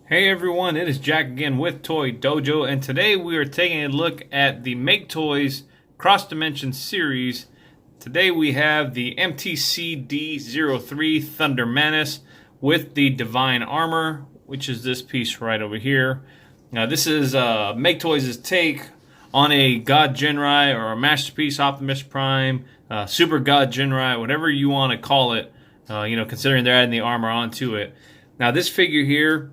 Hey everyone, it is Jack again with Toy Dojo, and today we are taking a look at the MakeToys Cross Dimension series. Today we have the MTCD-03 Thunder Manus with the Divine Armor, which is this piece right over here. Now this is MakeToys' take on a God Genrai or a Masterpiece Optimus Prime, Super God Genrai, whatever you want to call it, considering they're adding the armor onto it. Now this figure here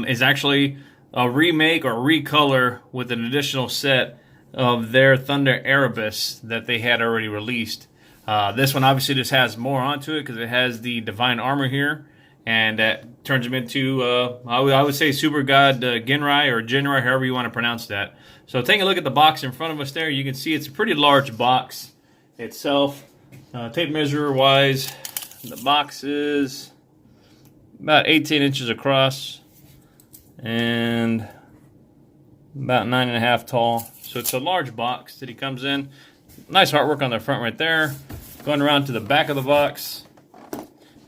is actually a remake or recolor with an additional set of their Thunder Erebus that they had already released. This one obviously just has more onto it because it has the Divine Armor here, and that turns them into, I would say, Super God Genrai or Genrai, however you want to pronounce that. So taking a look at the box in front of us there, you can see it's a pretty large box itself. Tape measure wise, the box is about 18 inches across and about 9.5 tall. So it's a large box that he comes in. Nice artwork on the front right there. Going around to the back of the box,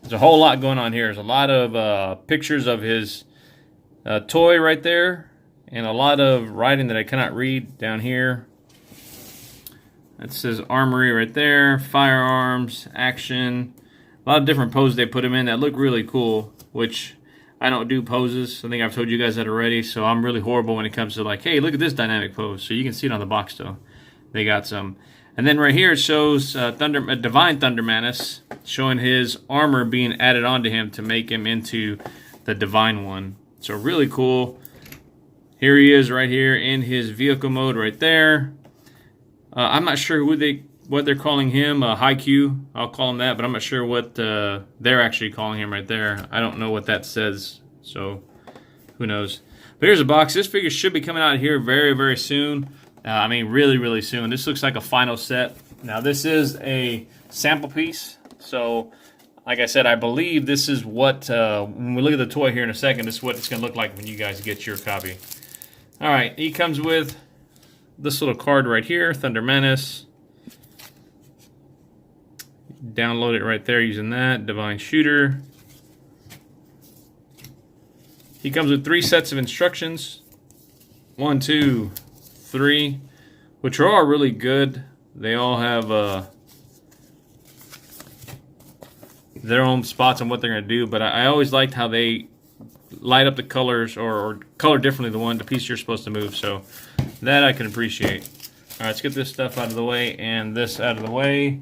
there's a whole lot going on here. There's a lot of pictures of his toy right there, and a lot of writing that I cannot read down here. It says Armory right there, firearms, action. A lot of different poses they put him in that look really cool, which I don't do poses. I think I've told you guys that already, so I'm really horrible when it comes to like, hey, look at this dynamic pose. So you can see it on the box though. They got some. And then right here it shows Divine Thunder Manus, showing his armor being added onto him to make him into the Divine one. So really cool. Here he is right here in his vehicle mode right there. I'm not sure what they're calling him, High Q, I'll call him that, but I'm not sure what they're actually calling him right there. I don't know what that says, so who knows. But here's a box. This figure should be coming out here very, very soon. I mean, really, really soon. This looks like a final set. Now, this is a sample piece, so like I said, I believe this is what, when we look at the toy here in a second, this is what it's going to look like when you guys get your copy. All right, he comes with this little card right here, Thunder Manus. Download it right there using that. Divine Shooter. He comes with 3 sets of instructions. 1, 2, 3, which are all really good. They all have their own spots on what they're going to do, but I always liked how they light up the colors or color differently the piece you're supposed to move, so that I can appreciate. All right, let's get this stuff out of the way and this out of the way.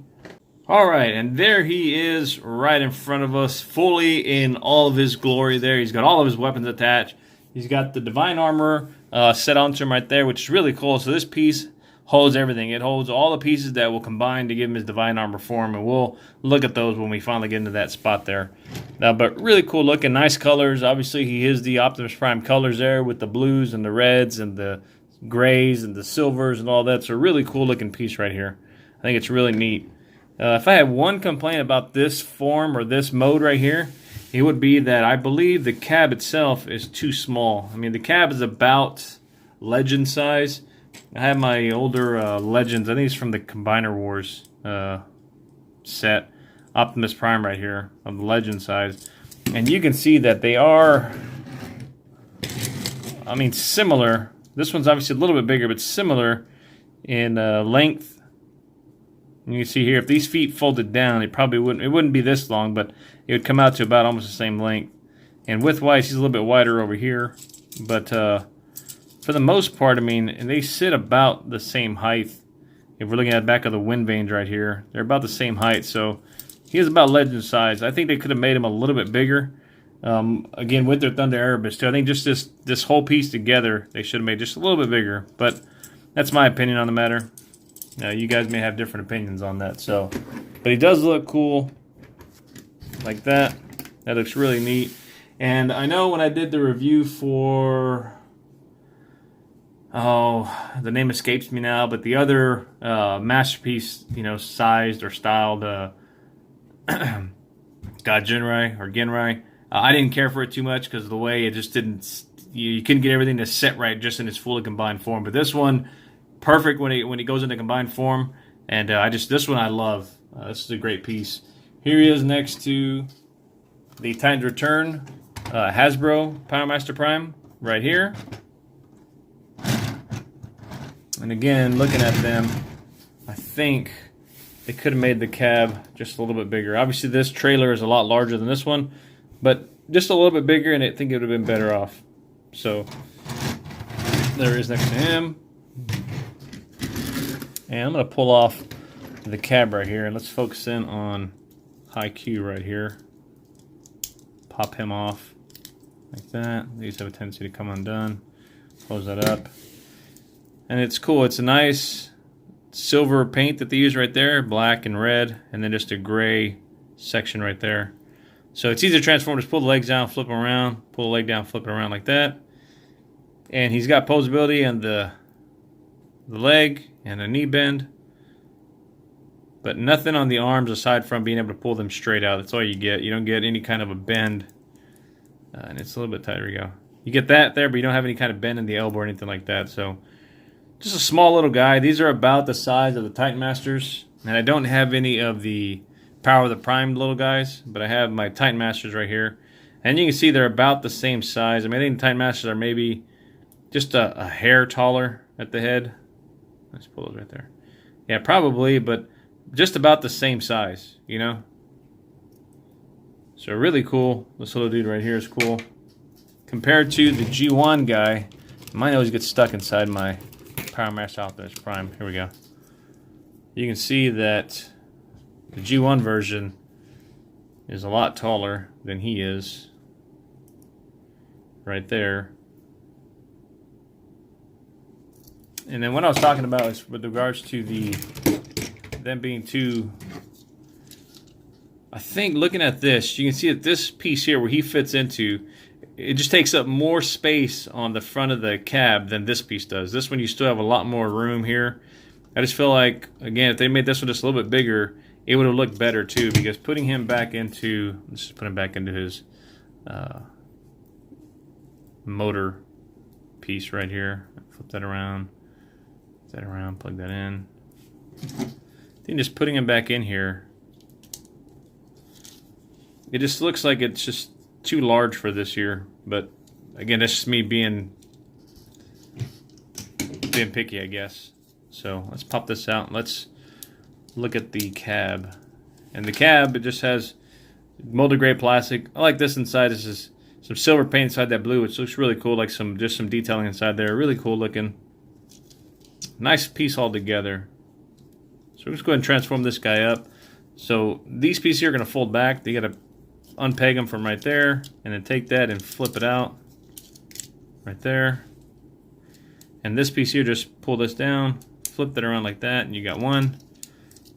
All right, and there he is right in front of us, fully in all of his glory there. He's got all of his weapons attached. He's got the Divine Armor set onto him right there, which is really cool. So this piece holds everything. It holds all the pieces that will combine to give him his Divine Armor form, and we'll look at those when we finally get into that spot there. But really cool looking, nice colors. Obviously, he is the Optimus Prime colors there with the blues and the reds and the grays and the silvers and all that. So really cool looking piece right here. I think it's really neat. If I had one complaint about this form or this mode right here, it would be that I believe the cab itself is too small. I mean, the cab is about Legend size. I have my older Legends. I think it's from the Combiner Wars set. Optimus Prime right here of the Legend size. And you can see that they are, I mean, similar. This one's obviously a little bit bigger, but similar in length. You can see here, if these feet folded down, it wouldn't be this long, but it would come out to about almost the same length. And width-wise, he's a little bit wider over here. But for the most part, I mean, and they sit about the same height. If we're looking at the back of the wind vanes right here, they're about the same height. So he is about Legend size. I think they could have made him a little bit bigger. Again, with their Thunder Erebus too. I think just this whole piece together, they should have made just a little bit bigger. But that's my opinion on the matter. You guys may have different opinions on that. But he does look cool like that. That looks really neat. And I know when I did the review for, the name escapes me now, but the other Masterpiece, sized or styled God Genrai or Genrai, I didn't care for it too much because of the way it just didn't. You couldn't get everything to set right just in its fully combined form. But this one, perfect when he goes into combined form, and this one I love. This is a great piece. Here he is next to the Titan's Return Hasbro Power Master Prime right here. And again, looking at them, I think they could have made the cab just a little bit bigger. Obviously, this trailer is a lot larger than this one, but just a little bit bigger, and I think it would have been better off. So there is next to him. And I'm going to pull off the cab right here, and let's focus in on High Q right here. Pop him off like that. These have a tendency to come undone. Close that up. And it's cool. It's a nice silver paint that they use right there, black and red, and then just a gray section right there. So it's easy to transform. Just pull the legs down, flip them around, pull the leg down, flip it around like that. And he's got posability on the leg and a knee bend, but nothing on the arms aside from being able to pull them straight out. That's all you get. You don't get any kind of a bend. And it's a little bit tight. There we go. You get that there, but you don't have any kind of bend in the elbow or anything like that. So just a small little guy. These are about the size of the Titan Masters. And I don't have any of the Power of the Prime little guys, but I have my Titan Masters right here. And you can see they're about the same size. I mean, I think the Titan Masters are maybe just a hair taller at the head. Let's pull those right there. Yeah, probably, but just about the same size, you know? So really cool. This little dude right here is cool. Compared to the G1 guy, mine always gets stuck inside my Power Master Optimus Prime. Here we go. You can see that the G1 version is a lot taller than he is. Right there. And then what I was talking about is with regards to them being too, I think looking at this, you can see that this piece here where he fits into, it just takes up more space on the front of the cab than this piece does. This one you still have a lot more room here. I just feel like, again, if they made this one just a little bit bigger, it would have looked better too, because putting him back into, let's just put him back into his motor piece right here. Flip that around. Plug that in. Then just putting him back in here, it just looks like it's just too large for this year. But again, that's just me being picky, I guess. So let's pop this out. Let's look at the cab. And the cab, it just has molded gray plastic. I like this inside. This is some silver paint inside that blue, which looks really cool. Like just some detailing inside there. Really cool looking. Nice piece all together. So we're just going to transform this guy up. So these pieces here are going to fold back. You got to unpeg them from right there, and then take that and flip it out right there. And this piece here, just pull this down, flip that around like that, and you got one.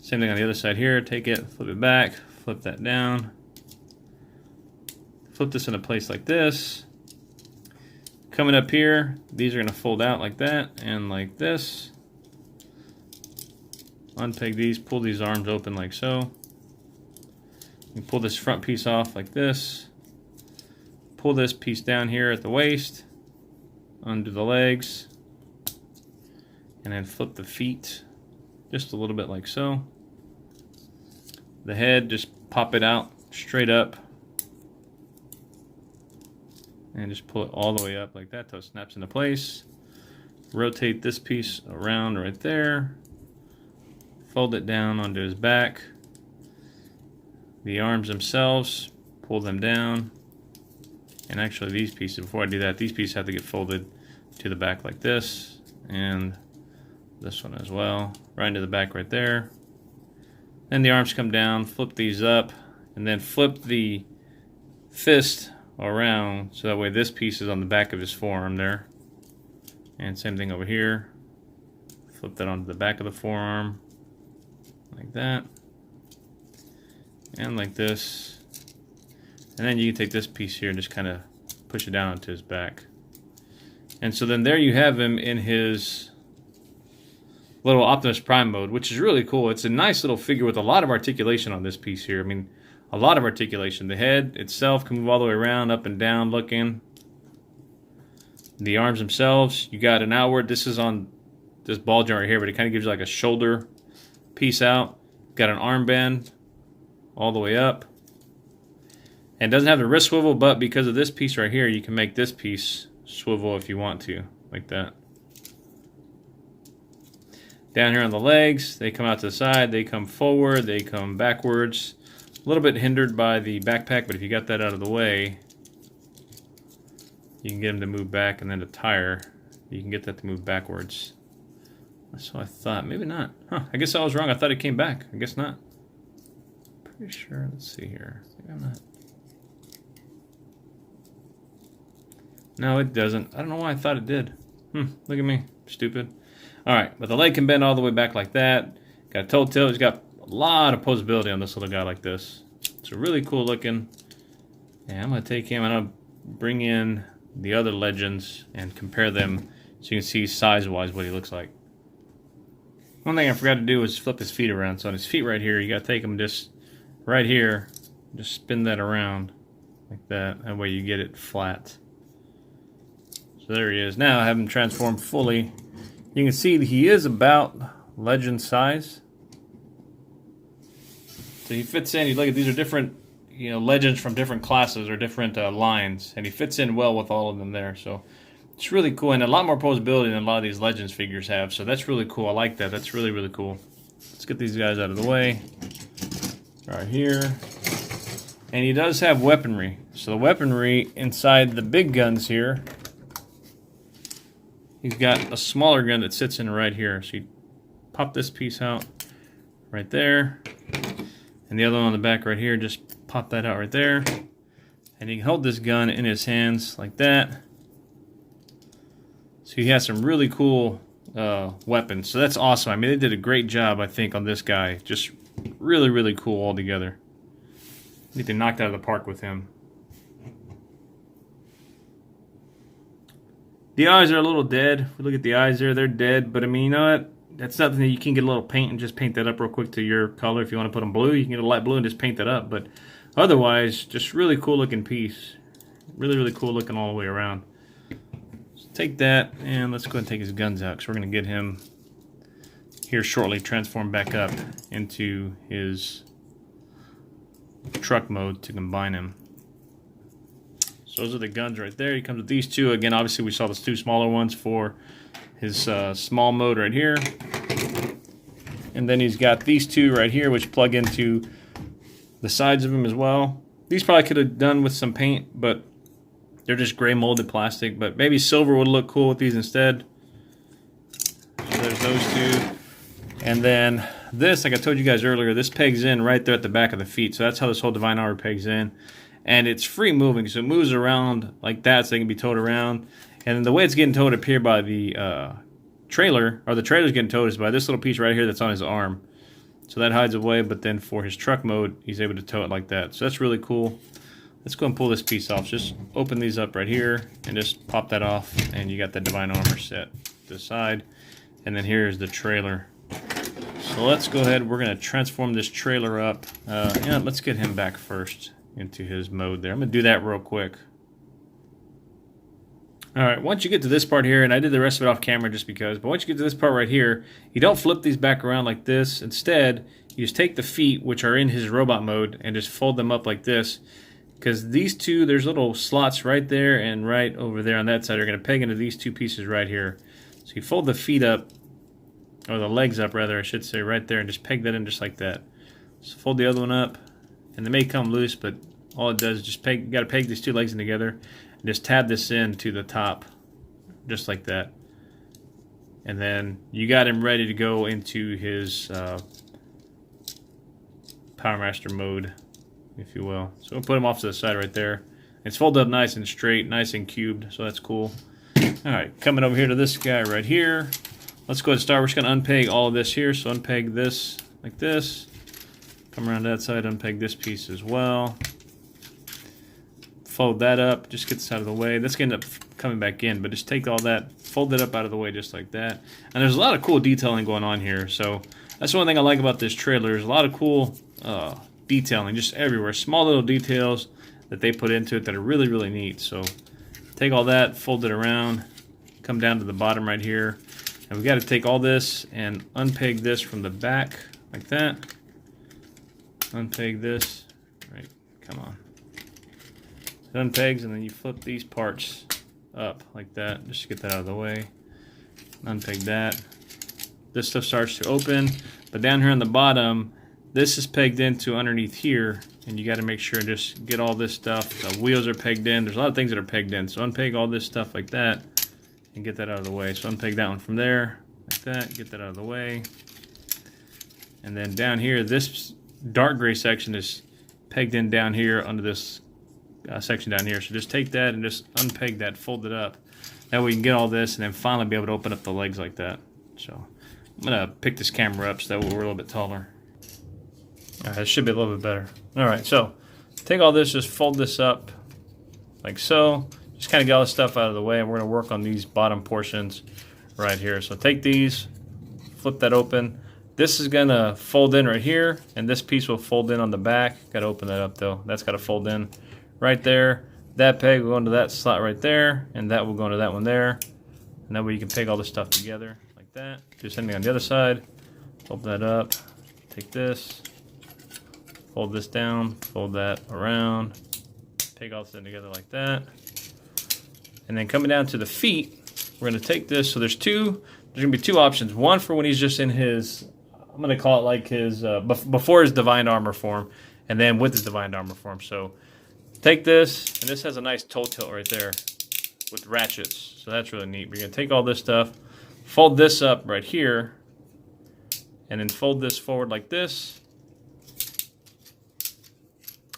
Same thing on the other side here. Take it, flip it back, flip that down. Flip this into place like this. Coming up here, these are going to fold out like that and like this. Unpeg these, pull these arms open like so. You pull this front piece off like this. Pull this piece down here at the waist. Undo the legs. And then flip the feet just a little bit like so. The head, just pop it out straight up. And just pull it all the way up like that till it snaps into place. Rotate this piece around right there. Fold it down onto his back. The arms themselves, pull them down. And actually these pieces, before I do that, these pieces have to get folded to the back like this. And this one as well. Right into the back right there. Then the arms come down, flip these up, and then flip the fist around so that way this piece is on the back of his forearm there. And same thing over here. Flip that onto the back of the forearm like that. And like this. And then you can take this piece here and just kind of push it down onto his back. And so then there you have him in his little Optimus Prime mode, which is really cool. It's a nice little figure with a lot of articulation on this piece here. I mean, a lot of articulation. The head itself can move all the way around, up and down looking. The arms themselves, you got an outward. This is on this ball joint right here, but it kind of gives you like a shoulder piece out. Got an arm bend all the way up. And it doesn't have the wrist swivel, but because of this piece right here, you can make this piece swivel if you want to, like that. Down here on the legs, they come out to the side, they come forward, they come backwards. A little bit hindered by the backpack, but if you got that out of the way, you can get them to move back, and then the tire, you can get that to move backwards. That's what I thought. Maybe not. Huh, I guess I was wrong. I thought it came back. I guess not. Pretty sure. Let's see here. Maybe I'm not. No, it doesn't. I don't know why I thought it did. Look at me. Stupid. Alright, but the leg can bend all the way back like that. Got a toe tilt. He's got a lot of posability on this little guy like this. It's really cool looking. And I'm going to take him and I'll bring in the other legends and compare them so you can see size-wise what he looks like. One thing I forgot to do was flip his feet around. So on his feet right here, you got to take them just right here. Just spin that around like that. That way you get it flat. So there he is. Now I have him transformed fully. You can see that he is about legend size. So he fits in. You look at these are different, legends from different classes or different lines, and he fits in well with all of them there. So it's really cool, and a lot more posability than a lot of these legends figures have. So that's really cool. I like that. That's really, really cool. Let's get these guys out of the way. Right here. And he does have weaponry. So the weaponry inside the big guns here, he's got a smaller gun that sits in right here. So you pop this piece out right there. And the other one on the back right here, just pop that out right there. And he can hold this gun in his hands like that. So he has some really cool weapons. So that's awesome. I mean, they did a great job, I think, on this guy. Just really, really cool altogether. I think they knocked out of the park with him. The eyes are a little dead. If we look at the eyes there, they're dead. But I mean, you know what? That's something that you can get a little paint and just paint that up real quick to your color. If you want to put them blue, you can get a light blue and just paint that up. But otherwise, just really cool looking piece. Really, really cool looking all the way around. So take that and let's go ahead and take his guns out because we're going to get him here shortly transformed back up into his truck mode to combine him. So those are the guns right there. He comes with these two. Again, obviously we saw the two smaller ones for his small mode right here. And then he's got these two right here which plug into the sides of him as well. These probably could have done with some paint, but they're just gray molded plastic. But maybe silver would look cool with these instead. So there's those two. And then this, like I told you guys earlier, this pegs in right there at the back of the feet. So that's how this whole Divine Armor pegs in. And it's free moving, so it moves around like that so they can be towed around. And the way it's getting towed up here by the trailer, or the trailer's getting towed, is by this little piece right here that's on his arm. So that hides away, but then for his truck mode, he's able to tow it like that. So that's really cool. Let's go and pull this piece off. Just open these up right here and just pop that off, and you got the Divine Armor set to the side. And then here's the trailer. So let's go ahead. We're going to transform this trailer up. Let's get him back first into his mode there. I'm going to do that real quick. Alright, once you get to this part here, and I did the rest of it off camera just because, but once you get to this part right here, you don't flip these back around like this. Instead, you just take the feet, which are in his robot mode, and just fold them up like this. Because these two, there's little slots right there and right over there on that side are going to peg into these two pieces right here. So you fold the feet up, or the legs up rather, I should say, right there, and just peg that in just like that. So fold the other one up, and they may come loose, but all it does is just peg. You got to peg these two legs in together, and just tab this in to the top, just like that. And then you got him ready to go into his Power Master mode, if you will. So we'll put him off to the side right there. It's folded up nice and straight, nice and cubed, so that's cool. All right, coming over here to this guy right here. Let's go ahead and start. We're just going to unpeg all of this here. So unpeg this like this. Come around that side, unpeg this piece as well. Fold that up, just get this out of the way. That's going to end up coming back in, but just take all that, fold it up out of the way just like that. And there's a lot of cool detailing going on here. So that's one thing I like about this trailer. There's a lot of cool detailing just everywhere. Small little details that they put into it that are really, really neat. So take all that, fold it around, come down to the bottom right here. And we've got to take all this and unpeg this from the back like that. Unpeg this. Right, come on. So it unpegs, and then you flip these parts up like that, just to get that out of the way. Unpeg that. This stuff starts to open, but down here on the bottom, this is pegged into underneath here, and you got to make sure to just get all this stuff. The wheels are pegged in. There's a lot of things that are pegged in, so unpeg all this stuff like that and get that out of the way. So unpeg that one from there like that, get that out of the way. And then down here, this dark gray section is pegged in down here under this section down here. So just take that and just unpeg that, fold it up. That way you can get all this and then finally be able to open up the legs like that. So I'm going to pick this camera up so that way we're a little bit taller. All right, it should be a little bit better. All right, so take all this, just fold this up like so. Just kind of get all this stuff out of the way, and we're going to work on these bottom portions right here. So take these, flip that open. This is going to fold in right here, and this piece will fold in on the back. Got to open that up, though. That's got to fold in right there. That peg will go into that slot right there, and that will go into that one there. And that way you can peg all this stuff together like that. Do the same thing on the other side. Open that up. Take this. Fold this down, fold that around, peg all this in together like that. And then coming down to the feet, we're going to take this. So there's going to be two options. One for when he's just in his, I'm going to call it like his, before his Divine Armor form, and then with his Divine Armor form. So take this, and this has a nice toe tilt right there with ratchets. So that's really neat. We're going to take all this stuff, fold this up right here, and then fold this forward like this.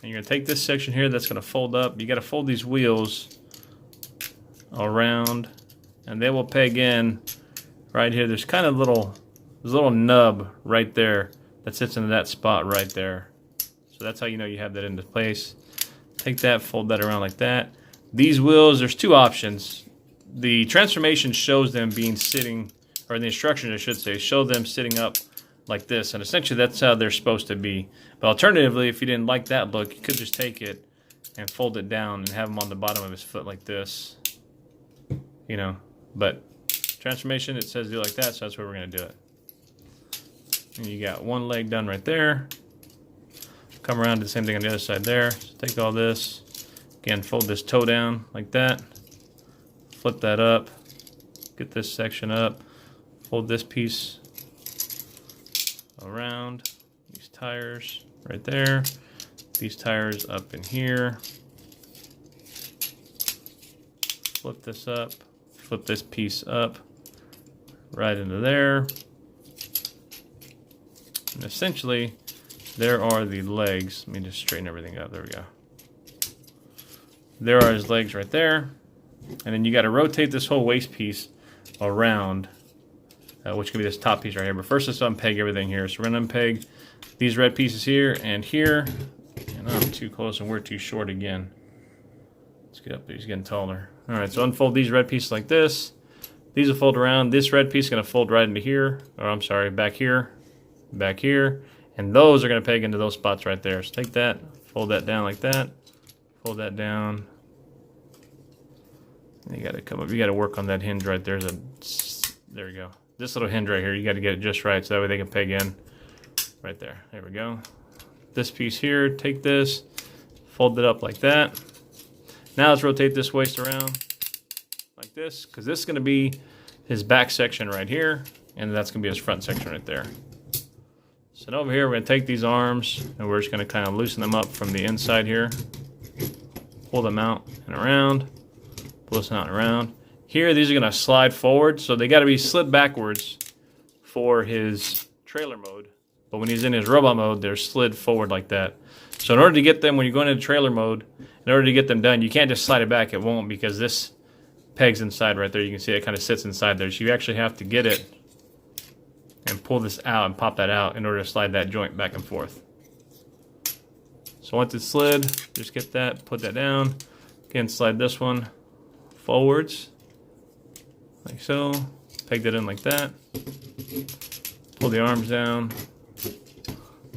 And you're going to take this section here that's going to fold up. You got to fold these wheels around, and they will peg in right here. There's kind of there's a little nub right there that sits into that spot right there. So that's how you know you have that into place. Take that, fold that around like that. These wheels, there's two options. The transformation shows them being sitting, or the instructions I should say, show them sitting up like this, and essentially that's how they're supposed to be. But alternatively, if you didn't like that look, you could just take it and fold it down and have them on the bottom of his foot like this, you know. But transformation, it says do like that, so that's where we're going to do it. And you got one leg done right there. Come around, do the same thing on the other side there. So take all this, again, fold this toe down like that, flip that up, get this section up, fold this piece around, these tires right there, these tires up in here, flip this up, flip this piece up right into there, and essentially there are the legs. Let me just straighten everything up. There we go. There are his legs right there, and then you got to rotate this whole waist piece around, which could be this top piece right here. But first, let's unpeg everything here. So we're going to unpeg these red pieces here and here. And I'm too close and we're too short again. Let's get up there. He's getting taller. All right, so unfold these red pieces like this. These will fold around. This red piece is going to fold right into here. Or I'm sorry, back here, and those are going to peg into those spots right there. So take that, fold that down like that, fold that down. And you got to come up. You got to work on that hinge right there. There we go. This little hinge right here, you got to get it just right so that way they can peg in right there. There we go. This piece here, take this, fold it up like that. Now let's rotate this waist around like this, because this is going to be his back section right here, and that's going to be his front section right there. So over here, we're going to take these arms, and we're just going to kind of loosen them up from the inside here. Pull them out and around. Pull this out and around. Here, these are going to slide forward, so they got to be slid backwards for his trailer mode. But when he's in his robot mode, they're slid forward like that. So in order to get them, when you're going into trailer mode, in order to get them done, you can't just slide it back. It won't, because this pegs inside right there. You can see it kind of sits inside there. So you actually have to get it and pull this out and pop that out in order to slide that joint back and forth. So once it's slid, just get that, put that down. Again, slide this one forwards, like so. Peg that in like that. Pull the arms down.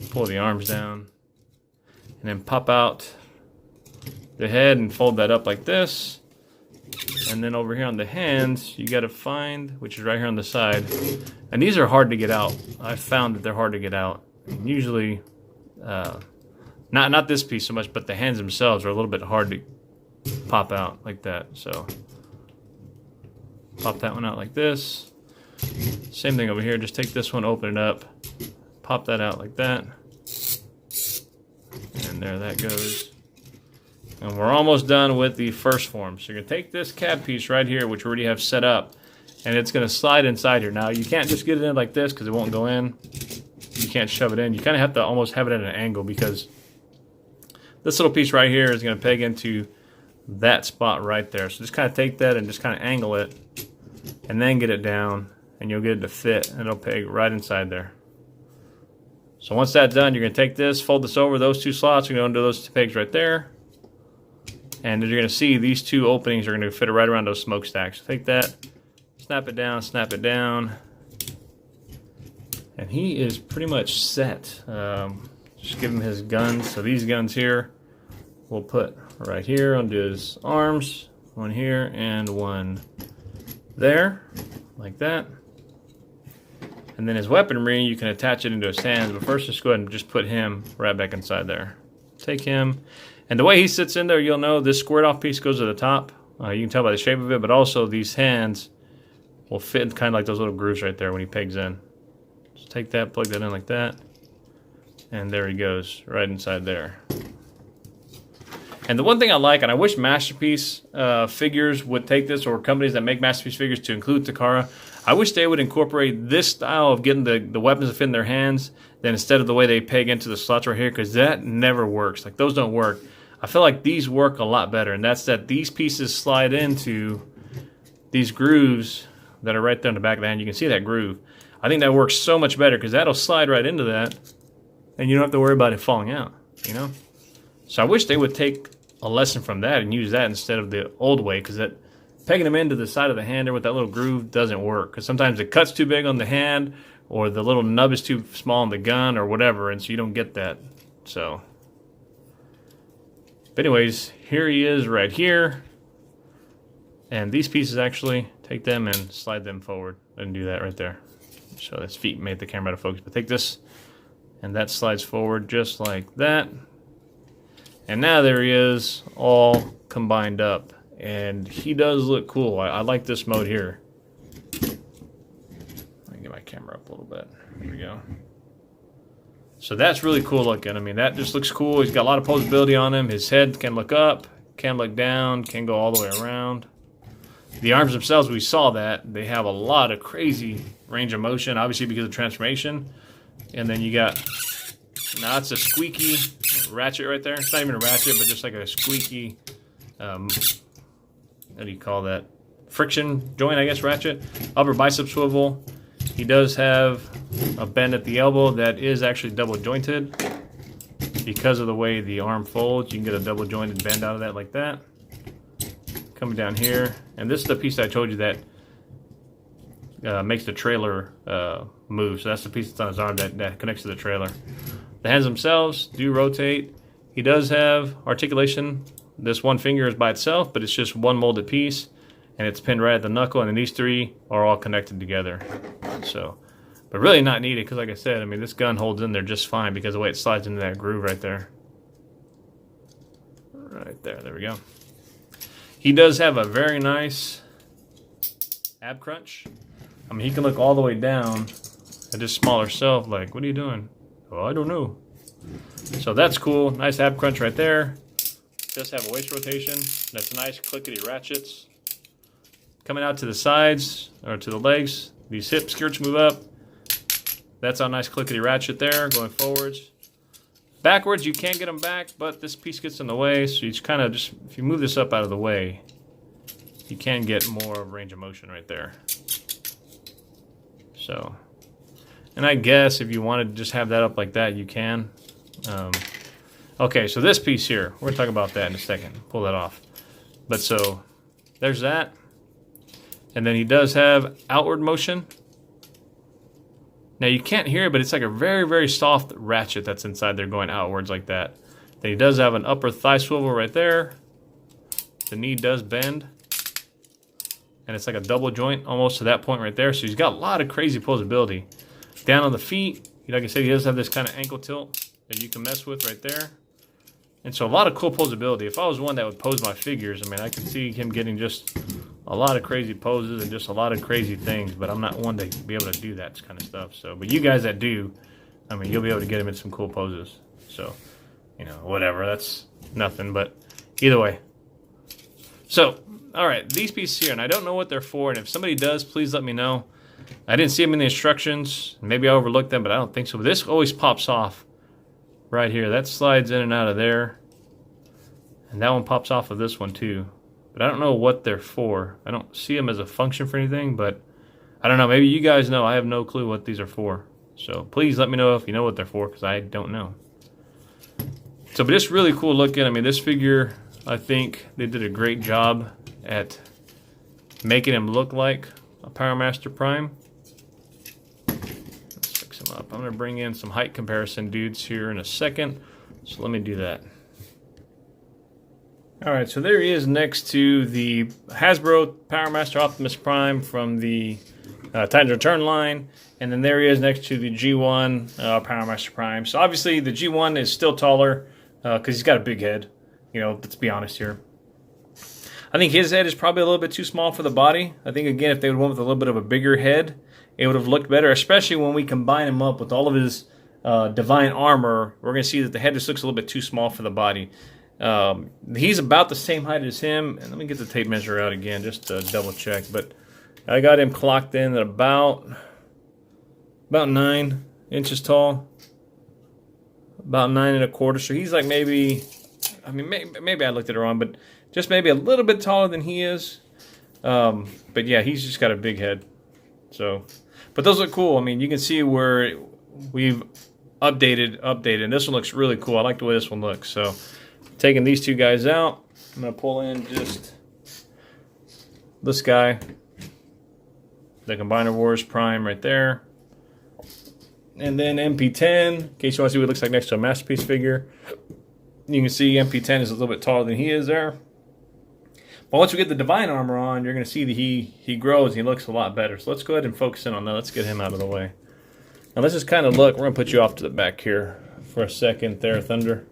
Pull the arms down. And then pop out the head and fold that up like this. And then over here on the hands, you got to find, which is right here on the side. And these are hard to get out. I've found that they're hard to get out. And usually, not this piece so much, but the hands themselves are a little bit hard pop out like that. So pop that one out like this. Same thing over here, just take this one, open it up, pop that out like that. And there that goes. And we're almost done with the first form. So you're gonna take this cab piece right here, which we already have set up, and it's gonna slide inside here. Now you can't just get it in like this because it won't go in. You can't shove it in. You kind of have to almost have it at an angle because this little piece right here is gonna peg into that spot right there. So just kind of take that and just kind of angle it and then get it down, and you'll get it to fit, and it'll peg right inside there. So once that's done, you're going to take this, fold this over, those two slots, you're going to do those two pegs right there. And you're going to see these two openings are going to fit right around those smokestacks. Take that, snap it down, and he is pretty much set. Just give him his guns. So these guns here, we'll put right here onto his arms, one here and one there, like that. And then his weaponry, you can attach it into his hands, but first just go ahead and just put him right back inside there. Take him, and the way he sits in there, you'll know this squared off piece goes to the top. You can tell by the shape of it, but also these hands will fit kind of like those little grooves right there when he pegs in. Just take that, plug that in like that, and there he goes, right inside there. And the one thing I like, and I wish Masterpiece figures would take this, or companies that make Masterpiece figures to include Takara, I wish they would incorporate this style of getting the weapons to fit in their hands than instead of the way they peg into the slots right here, because that never works. Like, those don't work. I feel like these work a lot better, and that's that these pieces slide into these grooves that are right there in the back of the hand. You can see that groove. I think that works so much better because that'll slide right into that, and you don't have to worry about it falling out, you know? So I wish they would take a lesson from that and use that instead of the old way, because that pegging them into the side of the hand there with that little groove doesn't work, because sometimes the cut's too big on the hand or the little nub is too small on the gun or whatever, and so you don't get that. So, but anyways, here he is right here, and these pieces actually, take them and slide them forward and do that right there. So his feet made the camera out of focus, but take this and that slides forward just like that. And now there he is, all combined up. And he does look cool. I like this mode here. Let me get my camera up a little bit. Here we go. So that's really cool looking. I mean, that just looks cool. He's got a lot of posability on him. His head can look up, can look down, can go all the way around. The arms themselves, we saw that. They have a lot of crazy range of motion, obviously because of transformation. And then you got, now it's a squeaky ratchet right there. It's not even a ratchet, but just like a squeaky, what do you call that? Friction joint, I guess, ratchet. Upper bicep swivel. He does have a bend at the elbow that is actually double jointed. Because of the way the arm folds, you can get a double jointed bend out of that like that. Coming down here. And this is the piece that I told you that makes the trailer move. So that's the piece that's on his arm that connects to the trailer. The hands themselves do rotate. He does have articulation. This one finger is by itself, but it's just one molded piece, and it's pinned right at the knuckle, and then these three are all connected together. So, but really not needed, because like I said, I mean, this gun holds in there just fine because of the way it slides into that groove right there. Right there, there we go. He does have a very nice ab crunch. I mean, he can look all the way down at his smaller self like, what are you doing? Oh, I don't know. So that's cool. Nice ab crunch right there. Does have a waist rotation. That's nice clickety ratchets. Coming out to the sides, or to the legs, these hip skirts move up. That's a nice clickety ratchet there, going forwards. Backwards, you can get them back, but this piece gets in the way, so you just kind of just, if you move this up out of the way, you can get more range of motion right there. So, and I guess if you wanted to just have that up like that, you can. Okay, so this piece here, we're going to talk about that in a second. Pull that off. But so, there's that. And then he does have outward motion. Now you can't hear it, but it's like a very, very soft ratchet that's inside there going outwards like that. Then he does have an upper thigh swivel right there. The knee does bend. And it's like a double joint almost to that point right there. So he's got a lot of crazy posability. Down on the feet, like I said, he does have this kind of ankle tilt that you can mess with right there. And so a lot of cool posability. If I was one that would pose my figures, I mean, I could see him getting just a lot of crazy poses and just a lot of crazy things, but I'm not one to be able to do that kind of stuff. So, but you guys that do, I mean, you'll be able to get him in some cool poses. So, you know, whatever, that's nothing, but either way. So, all right, these pieces here, and I don't know what they're for, and if somebody does, please let me know. I didn't see them in the instructions. Maybe I overlooked them, but I don't think so. But this always pops off right here. That slides in and out of there. And that one pops off of this one too. But I don't know what they're for. I don't see them as a function for anything, but I don't know. Maybe you guys know. I have no clue what these are for. So please let me know if you know what they're for, because I don't know. So, but it's really cool looking. I mean, this figure, I think they did a great job at making him look like a Power Master Prime. Let's fix him up. I'm going to bring in some height comparison dudes here in a second. So let me do that. Alright, so there he is next to the Hasbro Power Master Optimus Prime from the Titans Return line. And then there he is next to the G1 Power Master Prime. So obviously the G1 is still taller because he's got a big head. You know, let's be honest here. I think his head is probably a little bit too small for the body. I think, again, if they would went with a little bit of a bigger head, it would have looked better, especially when we combine him up with all of his divine armor. We're going to see that the head just looks a little bit too small for the body. He's about the same height as him, and let me get the tape measure out again just to double check, but I got him clocked in at about 9 inches tall, about 9 1/4, so he's like maybe, I mean, maybe I looked at it wrong, but just maybe a little bit taller than he is. But yeah, he's just got a big head. So, but those look cool. I mean, you can see where we've updated, and this one looks really cool. I like the way this one looks. So, taking these two guys out, I'm going to pull in just this guy, the Combiner Wars Prime right there. And then MP10, in case you want to see what it looks like next to a Masterpiece figure. You can see MP10 is a little bit taller than he is there. But once we get the Divine Armor on, you're going to see that he grows and he looks a lot better. So let's go ahead and focus in on that. Let's get him out of the way. Now let's just kind of look. We're going to put you off to the back here for a second there, Thunder.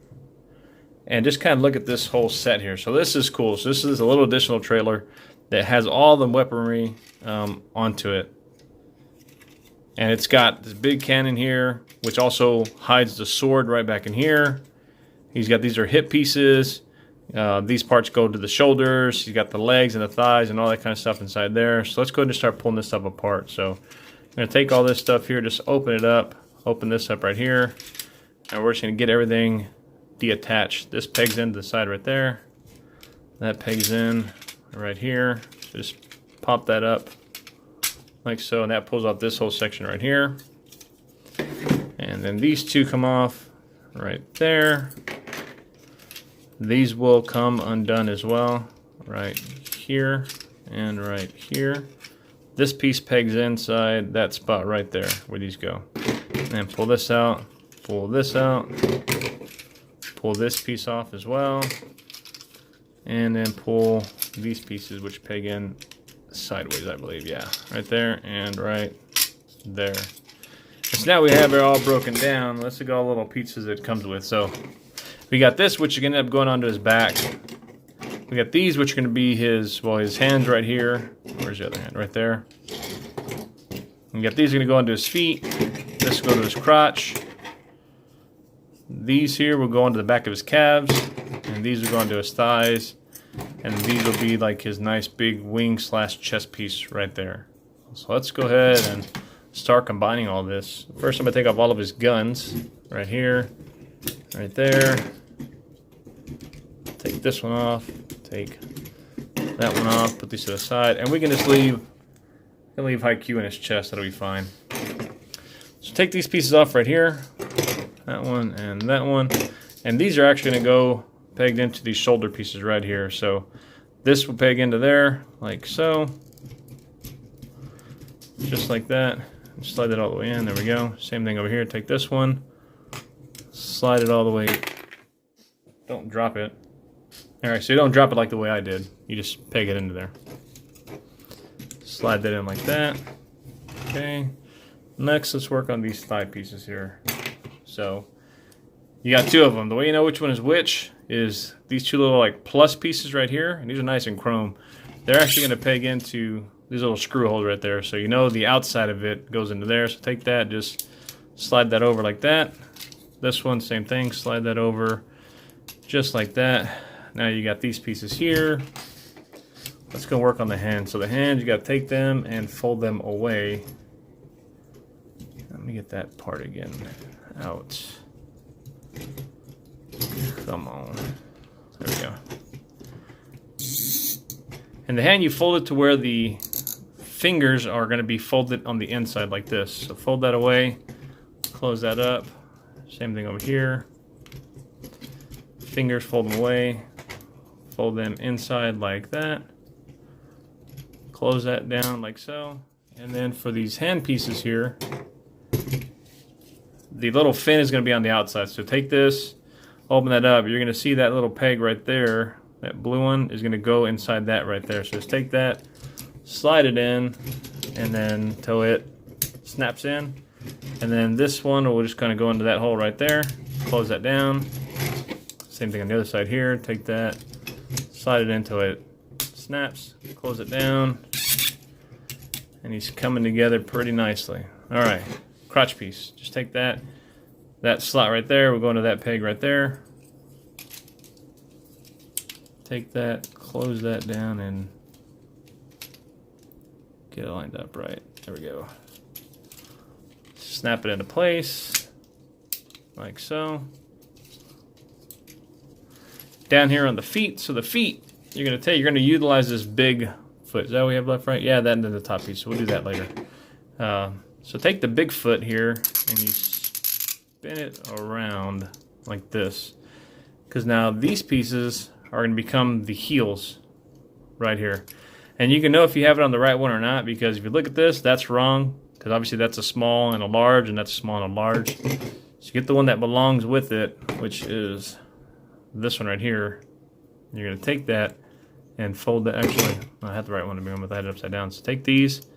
And just kind of look at this whole set here. So this is cool. So this is a little additional trailer that has all the weaponry onto it. And it's got this big cannon here, which also hides the sword right back in here. He's got, these are hip pieces. These parts go to the shoulders. He's got the legs and the thighs and all that kind of stuff inside there. So let's go ahead and start pulling this stuff apart. So I'm going to take all this stuff here, just open it up, open this up right here. And we're just going to get everything deattached. This pegs into the side right there. That pegs in right here. So just pop that up like so, and that pulls off this whole section right here. And then these two come off right there. These will come undone as well, right here and right here. This piece pegs inside that spot right there where these go. And pull this out, pull this out, pull this piece off as well, and then pull these pieces which peg in sideways, I believe, yeah, right there and right there. So now we have it all broken down. Let's look at all the little pieces it comes with. So we got this, which is going to end up going onto his back. We got these, which are going to be his, well, his hands right here. Where's the other hand? Right there. We got these are going to go onto his feet. This will go to his crotch. These here will go onto the back of his calves. And these will go onto his thighs. And these will be like his nice big wing / chest piece right there. So let's go ahead and start combining all this. First, I'm going to take off all of his guns right here, right there. Take this one off, take that one off, put these to the side, and we can just leave high Q in his chest. That'll be fine. So take these pieces off right here, that one and that one, and these are actually going to go pegged into these shoulder pieces right here. So this will peg into there like so, just like that. Slide that all the way in. There we go. Same thing over here. Take this one, slide it all the way. Don't drop it. Alright, so you don't drop it like the way I did. You just peg it into there. Slide that in like that. Okay. Next, let's work on these thigh pieces here. So you got two of them. The way you know which one is which is these two little like plus pieces right here, and these are nice and chrome. They're actually going to peg into these little screw holes right there, so you know the outside of it goes into there. So take that, just slide that over like that. This one, same thing, slide that over just like that. Now you got these pieces here. Let's go work on the hands. So the hands, you got to take them and fold them away. Let me get that part again out. Come on. There we go. And the hand, you fold it to where the fingers are going to be folded on the inside like this. So fold that away, close that up. Same thing over here. Fingers, fold them away, fold them inside like that. Close that down like so. And then for these hand pieces here, the little fin is going to be on the outside. So take this, open that up. You're going to see that little peg right there. That blue one is going to go inside that right there. So just take that, slide it in, and then until it snaps in. And then this one will just kind of go into that hole right there. Close that down. Same thing on the other side here. Take that, slide it in until it snaps. Close it down. And he's coming together pretty nicely. All right, crotch piece. Just take that slot right there. We'll go into that peg right there. Take that, close that down, and get it lined up right. There we go. Snap it into place, like so. Down here on the feet. So the feet, you're gonna utilize this big foot. Is that what we have left, right? Yeah, that and then the top piece. So we'll do that later. So take the big foot here and you spin it around like this, because now these pieces are going to become the heels right here. And you can know if you have it on the right one or not, because if you look at this, that's wrong, because obviously that's a small and a large, and that's a small and a large. So get the one that belongs with it, which is this one right here. You're going to take that and fold that. Actually, I had the right one to begin with. I had it upside down. So take these,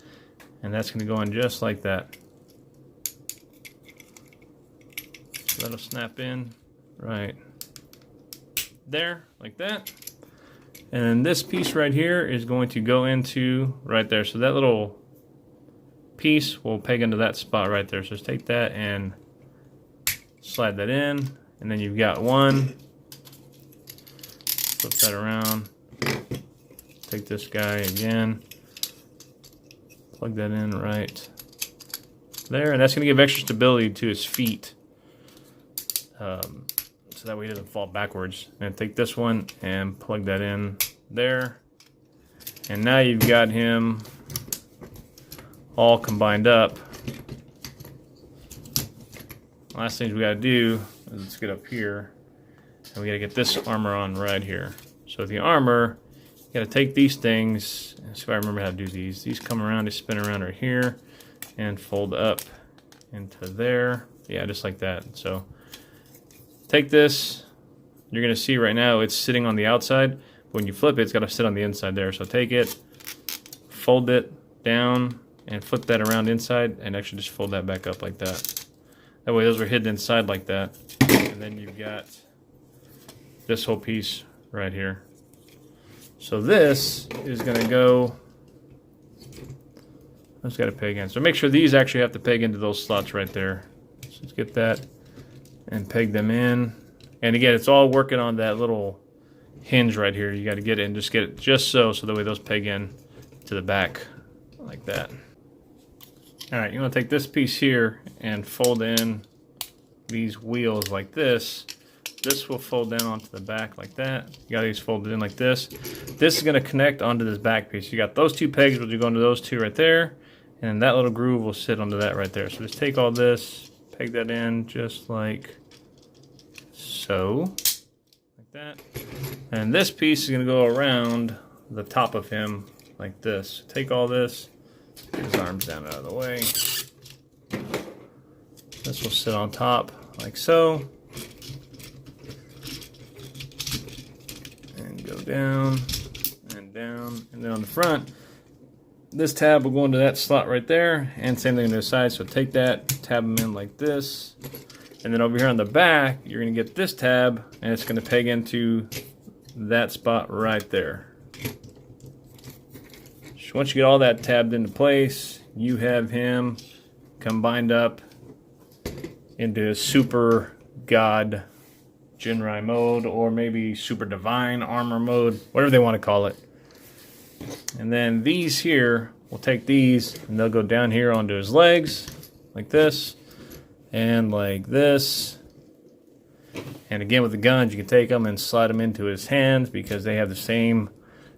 and that's going to go in just like that. So that'll snap in right there, like that. And then this piece right here is going to go into right there. So that little piece will peg into that spot right there. So just take that and slide that in. And then you've got one. Flip that around. Take this guy again. Plug that in right there. And that's going to give extra stability to his feet. So that way he doesn't fall backwards. And take this one and plug that in there. And now you've got him all combined up. Last thing we got to do is let's get up here. And we got to get this armor on right here. So the armor, you got to take these things. Let's see if I remember how to do these. These come around, they spin around right here and fold up into there. Yeah, just like that. So take this. You're going to see right now it's sitting on the outside. When you flip it, it's got to sit on the inside there. So take it, fold it down, and flip that around inside, and actually just fold that back up like that. That way those are hidden inside like that. And then you've got this whole piece right here. So this is going to go, it's got to peg in. So make sure these actually have to peg into those slots right there. So let's get that and peg them in. And again, it's all working on that little hinge right here. You got to get it and just get it just so that way those peg in to the back like that. All right, you want to take this piece here and fold in these wheels like this. This will fold down onto the back like that. You got these folded in like this. This is going to connect onto this back piece. You got those two pegs, which will go into those two right there, and that little groove will sit onto that right there. So just take all this, peg that in just like so, like that. And this piece is going to go around the top of him like this. Take all this, get his arms down out of the way. This will sit on top like so. And go down and down. And then on the front, this tab will go into that slot right there. And same thing on the side. So take that, tab them in like this. And then over here on the back, you're going to get this tab, and it's going to peg into that spot right there. So once you get all that tabbed into place, you have him combined up into Super God Jinrai mode, or maybe Super Divine Armor mode, whatever they want to call it. And then these here, we'll take these, and they'll go down here onto his legs, like this. And like this. And again, with the guns, you can take them and slide them into his hands because they have the same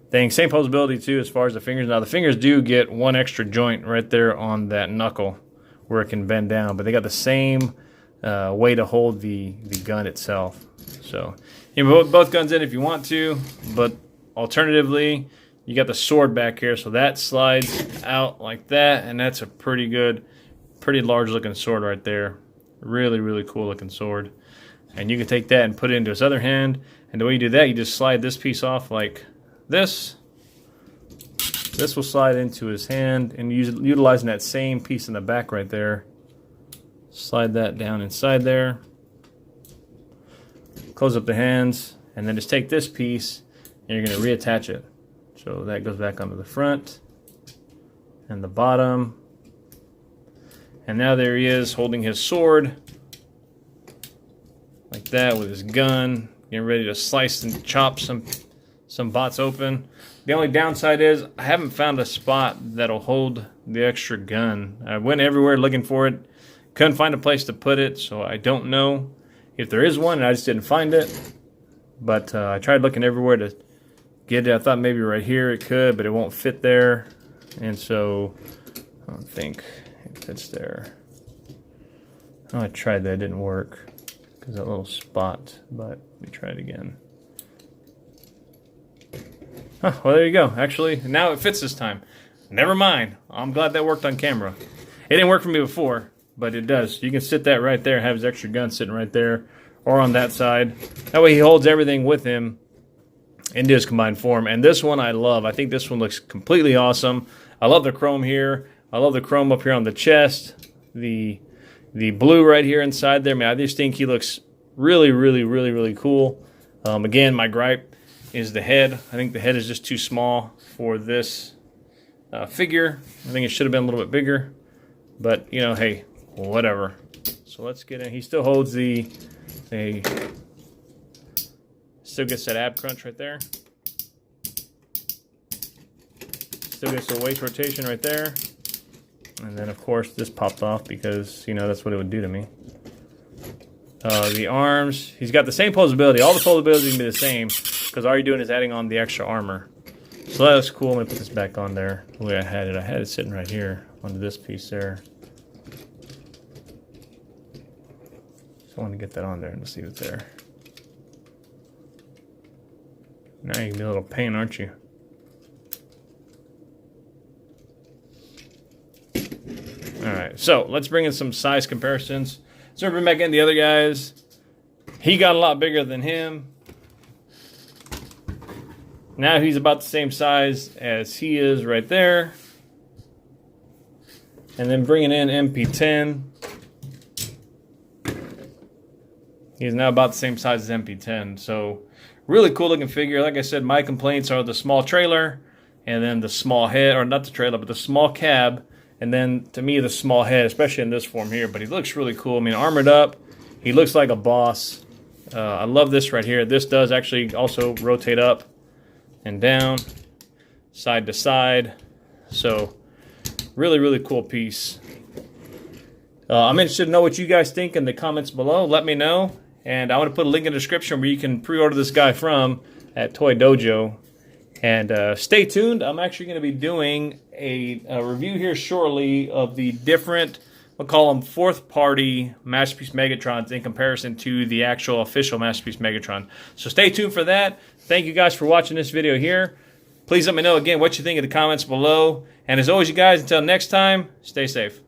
thing. Same posability, too, as far as the fingers. Now, the fingers do get one extra joint right there on that knuckle where it can bend down. But they got the same way to hold the gun itself. So, you can put both guns in if you want to. But alternatively, you got the sword back here. So that slides out like that. And that's a pretty good, pretty large-looking sword right there. Really, really cool looking sword. And you can take that and put it into his other hand. And the way you do that, you just slide this piece off like this. This will slide into his hand, and utilizing that same piece in the back right there. Slide that down inside there. Close up the hands, and then just take this piece, and you're going to reattach it. So that goes back onto the front and the bottom. And now there he is holding his sword like that with his gun, getting ready to slice and chop some bots open. The only downside is I haven't found a spot that'll hold the extra gun. I went everywhere looking for it, couldn't find a place to put it, so I don't know if there is one, and I just didn't find it. But I tried looking everywhere to get it. I thought maybe right here it could, but it won't fit there, and so I don't think it fits there. Oh, I tried that, it didn't work because that little spot, but let me try it again. Huh, well, there you go. Actually, now it fits this time. Never mind. I'm glad that worked on camera. It didn't work for me before, but it does. You can sit that right there, have his extra gun sitting right there, or on that side. That way he holds everything with him into his combined form. And this one I love. I think this one looks completely awesome. I love the chrome here. I love the chrome up here on the chest. The blue right here inside there. I mean, I just think he looks really, really, really, really cool. Again, my gripe is the head. I think the head is just too small for this figure. I think it should have been a little bit bigger. But, you know, hey, whatever. So let's get in. He still holds still gets that ab crunch right there. Still gets the waist rotation right there. And then, of course, this popped off because, you know, that's what it would do to me. The arms, he's got the same posability. All the posability can be the same because all you're doing is adding on the extra armor. So that's cool. I'm going to put this back on there the way I had it. I had it sitting right here onto this piece there. So I want to get that on there and see what's there. Now you can be a little pain, aren't you? Alright, so let's bring in some size comparisons. So bring back in the other guys. He got a lot bigger than him. Now he's about the same size as he is right there. And then bringing in MP10. He's now about the same size as MP10. So really cool looking figure. Like I said, my complaints are the small trailer and then the small head, or not the trailer, but the small cab. And then, to me, the small head, especially in this form here. But he looks really cool. I mean, armored up. He looks like a boss. I love this right here. This does actually also rotate up and down, side to side. So, really, really cool piece. I'm interested to know what you guys think in the comments below. Let me know. And I want to put a link in the description where you can pre-order this guy from at Toy Dojo. And stay tuned. I'm actually going to be doing a review here shortly of the different, we'll call them fourth-party Masterpiece Megatrons in comparison to the actual official Masterpiece Megatron. So stay tuned for that. Thank you guys for watching this video here. Please let me know again what you think in the comments below. And as always, you guys, until next time, stay safe.